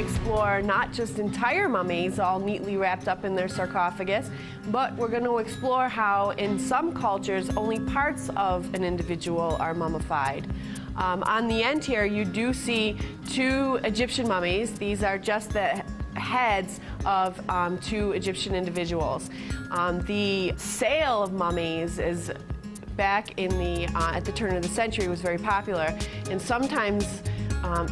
explore not just entire mummies all neatly wrapped up in their sarcophagus, but we're going to explore how in some cultures only parts of an individual are mummified. On the end here you do see two Egyptian mummies. These are just the heads of two Egyptian individuals. The sale of mummies is back in the at the turn of the century was very popular, and sometimes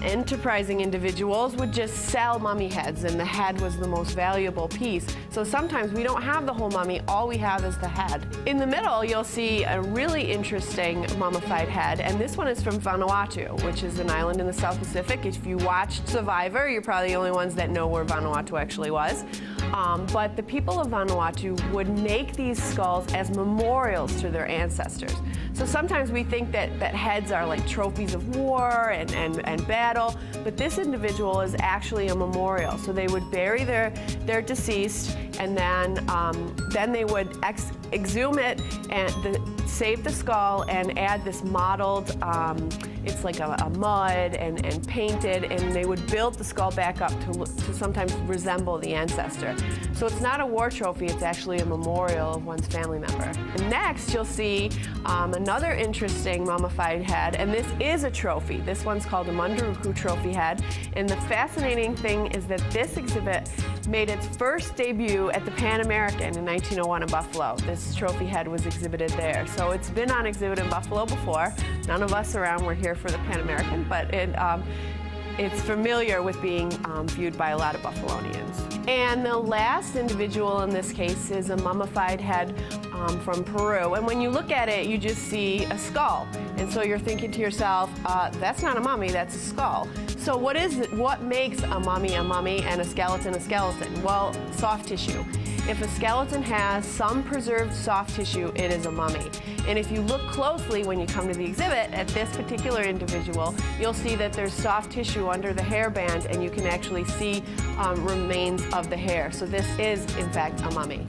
enterprising individuals would just sell mummy heads, and the head was the most valuable piece. So sometimes we don't have the whole mummy, all we have is the head. In the middle you'll see a really interesting mummified head, and this one is from Vanuatu, which is an island in the South Pacific. If you watched Survivor, you're probably the only ones that know where Vanuatu actually was. But the people of Vanuatu would make these skulls as memorials to their ancestors. So sometimes we think that heads are like trophies of war and battle, but this individual is actually a memorial. So they would bury their deceased, and then they would exhume it and save the skull and add this mottled, it's like a mud and painted, and they would build the skull back up to sometimes resemble the ancestor. So it's not a war trophy, it's actually a memorial of one's family member. And next you'll see another interesting mummified head, and this is a trophy. This one's called a Munduruku trophy head, and the fascinating thing is that this exhibit made its first debut at the Pan American in 1901 in Buffalo. This trophy head was exhibited there. So it's been on exhibit in Buffalo before. None of us around were here for the Pan American, but it's familiar with being viewed by a lot of Buffalonians. And the last individual in this case is a mummified head from Peru. And when you look at it, you just see a skull. And so you're thinking to yourself, that's not a mummy, that's a skull. So what makes a mummy and a skeleton a skeleton? Well, soft tissue. If a skeleton has some preserved soft tissue, it is a mummy. And if you look closely when you come to the exhibit at this particular individual, you'll see that there's soft tissue under the hairband, and you can actually see remains of the hair. So this is, in fact, a mummy.